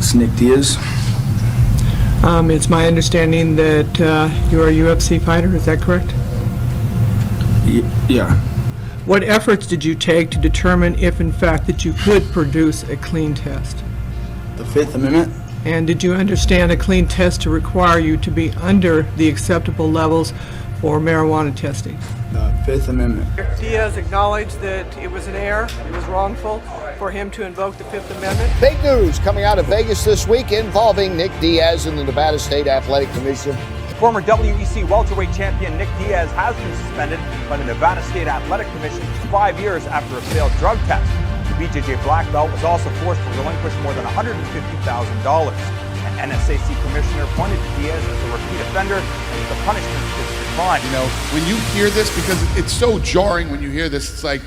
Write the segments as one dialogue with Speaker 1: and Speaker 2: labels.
Speaker 1: It's Nick Diaz.
Speaker 2: It's my understanding that you're a UFC fighter, is that correct?
Speaker 1: Yeah.
Speaker 2: What efforts did you take to determine if in fact that you could produce a clean test?
Speaker 1: The Fifth Amendment.
Speaker 2: And did you understand a clean test to require you to be under the acceptable levels for marijuana testing?
Speaker 1: The Fifth Amendment.
Speaker 2: Diaz acknowledged that it was an error, it was wrongful for him to invoke the Fifth Amendment.
Speaker 3: Big news coming out of Vegas this week involving Nick Diaz and the Nevada State Athletic Commission.
Speaker 4: Former WEC welterweight champion Nick Diaz has been suspended by the Nevada State Athletic Commission for 5 years after a failed drug test. The BJJ black belt was also forced to relinquish more than $150,000. An NSAC commissioner pointed to Diaz as a repeat offender and the punishment is declined.
Speaker 5: You know, when you hear this, because it's so jarring when you hear this, it's like,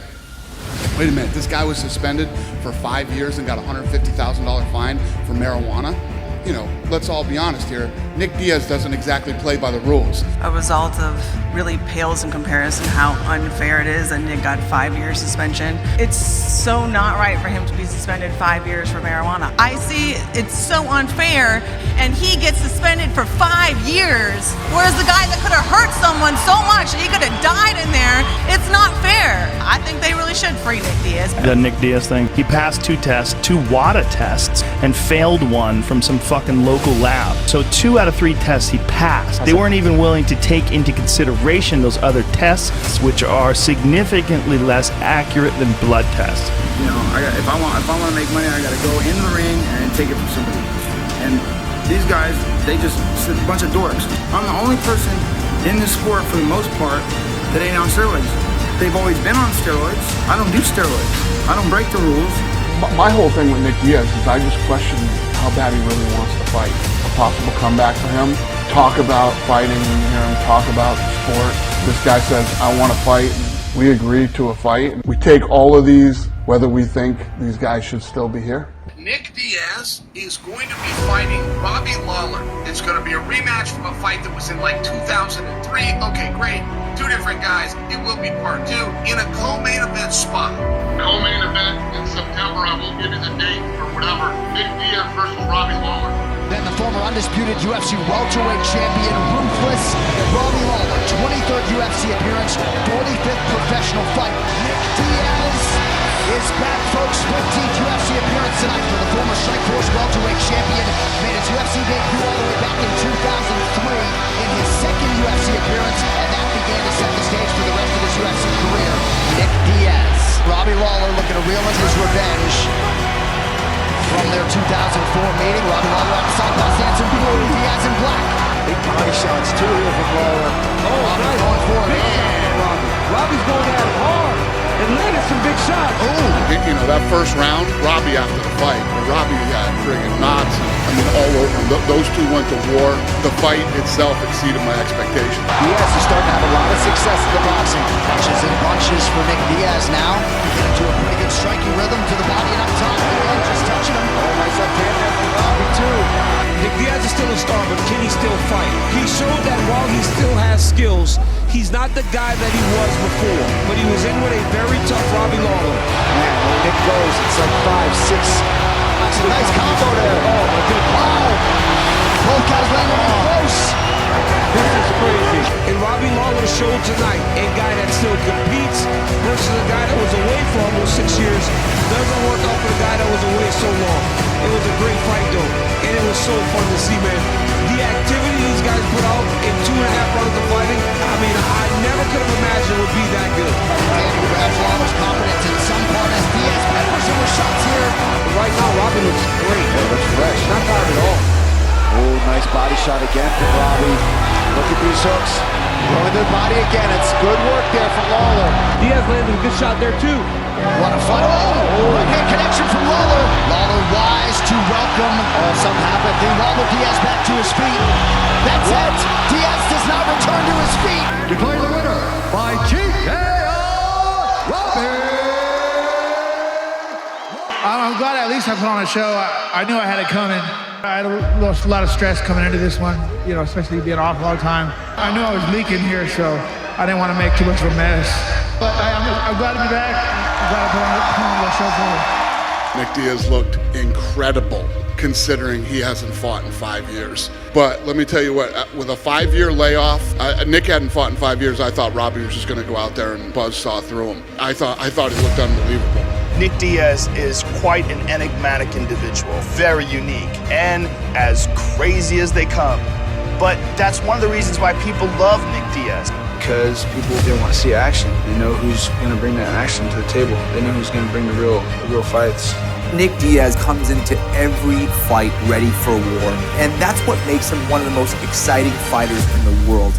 Speaker 5: wait a minute, this guy was suspended for 5 years and got a $150,000 fine for marijuana? You know, let's all be honest here. Nick Diaz doesn't exactly play by the rules.
Speaker 6: A result of really pales in comparison how unfair it is that Nick got 5 years suspension. It's so not right for him to be suspended 5 years for marijuana. I see it's so unfair, and he gets suspended for 5 years, whereas the guy that could have hurt someone so much that he could have died in there, it's not fair. I think they really should free Nick Diaz.
Speaker 7: The Nick Diaz thing, he passed 2 tests, 2 WADA tests, and failed one from some fucking local lab. So 2 out of 3 tests he passed. They weren't even willing to take into consideration those other tests, which are significantly less accurate than blood tests.
Speaker 1: You know, if I want to make money, I got to go in the ring and take it from somebody. And these guys, they just a bunch of dorks. I'm the only person in this sport, for the most part, that ain't on steroids. They've always been on steroids. I don't do steroids. I don't break the rules.
Speaker 8: My whole thing with Nick Diaz is I just question how bad he really wants to fight. A possible comeback for him. Talk about fighting, you know, talk about sport. This guy says, I want to fight. We agree to a fight. We take all of these, whether we think these guys should still be here.
Speaker 9: Nick Diaz is going to be fighting Robbie Lawler. It's going to be a rematch from a fight that was in like 2003. Okay, great. 2 different guys. It will be part 2 in a co-main event spot. Co-main event in September. I will give you the date or whatever. Nick Diaz versus Robbie Lawler.
Speaker 3: Then the former undisputed UFC welterweight champion, Ruthless Robbie Lawler, 23rd UFC appearance, 45th professional fight. Nick Diaz is back, folks. 15th UFC appearance tonight for the former Strikeforce welterweight champion. Made his UFC debut all the way back in 2003 in his second UFC appearance, and that began to set the stage for the rest of his UFC career. Nick Diaz. Robbie Lawler looking to reel in his revenge from their 2004 meeting. Robbie Lawler outside Los Angeles in blue, Diaz in black. Big body shots, 2 here from Lawler. Oh, Robbie nice. Going for it.
Speaker 10: Robbie's going at it hard and landed some big shots.
Speaker 5: Oh, you know, that first round, Robbie after the fight, Robbie had friggin' knots, I mean, all over him. Those 2 went to war. The fight itself exceeded my expectations.
Speaker 3: Diaz is starting to have a lot of success in the boxing. Punches and bunches for Nick Diaz now. Getting to a pretty good striking rhythm to the body and up top. Just touching him. Oh, nice left hand there from Robbie, too.
Speaker 10: Nick Diaz is still a star, but can he still fight? He showed that while he still has skills, he's not the guy that he was before. But he was in with a very tough Robbie Lawler.
Speaker 3: Man, when Nick goes, it's like 5, 6. That's a nice combo there. Oh, my goodness. Wow. Both guys landing in close.
Speaker 10: This is crazy. And Robbie Lawler showed tonight a guy that still competes versus a guy that was away for almost 6 years. Doesn't work out for the guy that was away so long. It was a great fight though, and it was so fun to see, man. The activity these guys put out in 2.5 rounds of fighting, I mean, I never could have imagined it would be that good.
Speaker 3: Randy grabs Lawler's confidence in some part as Diaz peppers him with shots here.
Speaker 10: But right now, Robbie looks great.
Speaker 3: He looks fresh.
Speaker 10: Not tired at all.
Speaker 3: Oh, nice body shot again from Robbie. Look at these hooks. Throwing the body again. It's good work there from Lawler.
Speaker 10: Diaz landed a good shot there too.
Speaker 3: What a fight. Oh, right-hand connection from Lawler. Lawler wise to welcome some apathy. Lawler Diaz back to his feet. That's it. Diaz does not return to his feet.
Speaker 11: Declaring the winner by TKO, Robbie.
Speaker 12: I'm glad at least I put on a show. I knew I had it coming. I had a lot of stress coming into this one, you know, especially being off a long time. I knew I was leaking here, so I didn't want to make too much of a mess. But I'm glad to be back. I'm glad I put on a show for him.
Speaker 5: Nick Diaz looked incredible considering he hasn't fought in 5 years. But let me tell you what, with a 5-year layoff, Nick hadn't fought in 5 years. I thought Robbie was just going to go out there and buzzsaw through him. I thought he looked unbelievable.
Speaker 7: Nick Diaz is quite an enigmatic individual, very unique, and as crazy as they come. But that's one of the reasons why people love Nick Diaz.
Speaker 1: Because people, they want to see action. They know who's going to bring that action to the table. They know who's going to bring the real fights.
Speaker 13: Nick Diaz comes into every fight ready for war, and that's what makes him one of the most exciting fighters in the world.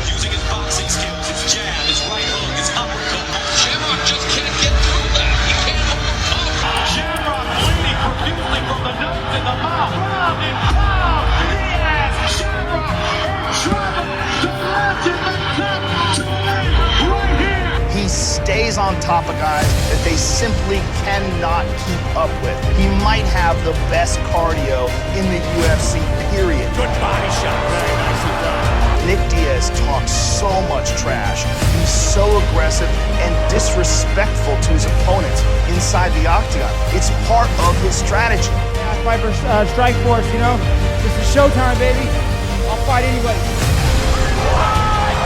Speaker 11: Using his boxing skills, his jab, his right hook, his uppercut. Shamrock just can't get through that. He can't overcome. Shamrock bleeding profusely from the nose and the mouth. Round and pound. Diaz, Shamrock in trouble. The legend to win right here.
Speaker 7: He stays on top of guys that they simply cannot keep up with. He might have the best cardio in the UFC, period.
Speaker 11: Good body shot. Very nicely done.
Speaker 7: Nick Diaz talks so much trash. He's so aggressive and disrespectful to his opponents inside the octagon. It's part of his strategy.
Speaker 12: Viper Strike Force, you know? This is showtime, baby. I'll fight anybody.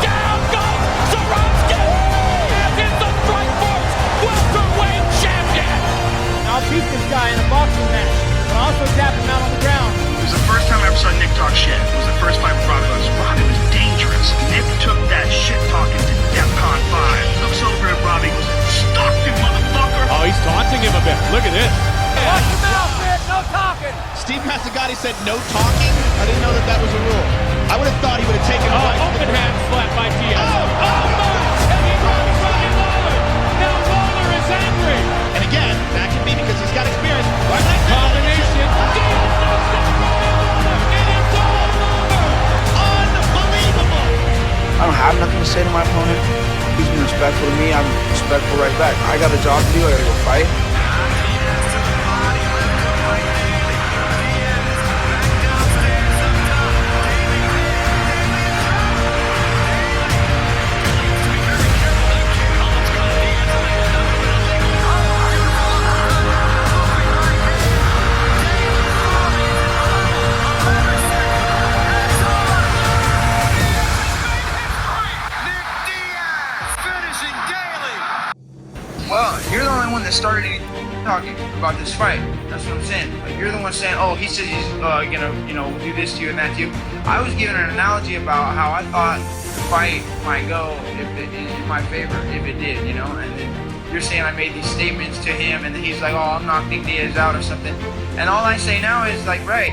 Speaker 11: Down goes Zarowski! As is the Strike Force welterweight champion!
Speaker 12: I'll beat this guy in a boxing match, but I'll also tap him out on the ground.
Speaker 14: It was the first time I ever saw Nick talk shit. It was the first fight with Robbie. Robbie was dangerous. Nick took that shit talking to DEFCON 5. Looks over at Robbie, goes, "Stop you, motherfucker!"
Speaker 10: Oh, he's taunting him a bit. Look at this.
Speaker 12: Watch your mouth, man. No talking.
Speaker 7: Steve Mazzagatti said no talking. I didn't know that was a rule. I would have thought he would have taken right to the
Speaker 10: Open hand
Speaker 7: ground.
Speaker 10: slap by Diaz. And he runs Robbie Lawler. Now Lawler is angry.
Speaker 7: And again, that can be because he's got experience. Right leg
Speaker 10: Combination. Diaz knocks down Robbie Lawler. And it's all over.
Speaker 7: Unbelievable.
Speaker 1: I don't have nothing to say to my opponent. He's been respectful to me. I'm respectful right back. I got a job to do. I got to go fight. Well, you're the only one that started talking about this fight. That's what I'm saying. Like, you're the one saying, "Oh, he says he's gonna, do this to you and that to you." I was giving an analogy about how I thought the fight might go in my favor if it did, And then you're saying I made these statements to him, and then he's like, "Oh, I'm knocking Diaz out" or something. And all I say now is like, right,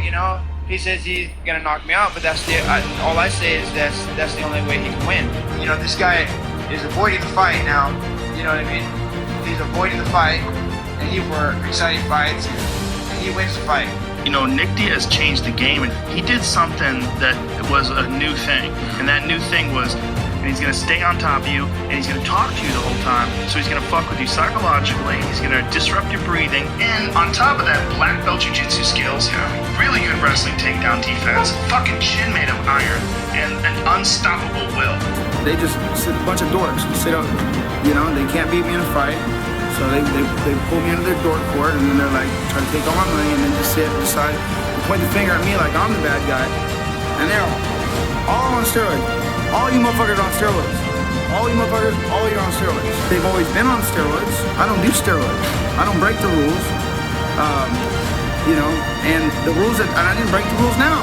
Speaker 1: he says he's gonna knock me out, but all I say is that's the only way he can win. This guy is avoiding the fight now. You know what I mean? He's avoiding the fight, and he for exciting fights, and he wins the fight.
Speaker 14: Nick Diaz changed the game, and he did something that was a new thing. And that new thing was, and he's gonna stay on top of you, and he's gonna talk to you the whole time. So he's gonna fuck with you psychologically, he's gonna disrupt your breathing, and on top of that, black belt jiu-jitsu skills, really good wrestling takedown defense, fucking chin made of iron, and an unstoppable will.
Speaker 1: They just sit a bunch of dorks. Sit up, they can't beat me in a fight. So they pull me into their dork court, and then they're like, try to take all my money, and then just decide to point the finger at me like I'm the bad guy. And they're all on steroids. All you motherfuckers on steroids. All you motherfuckers, all you're on steroids. They've always been on steroids. I don't do steroids. I don't break the rules. And the rules and I didn't break the rules now.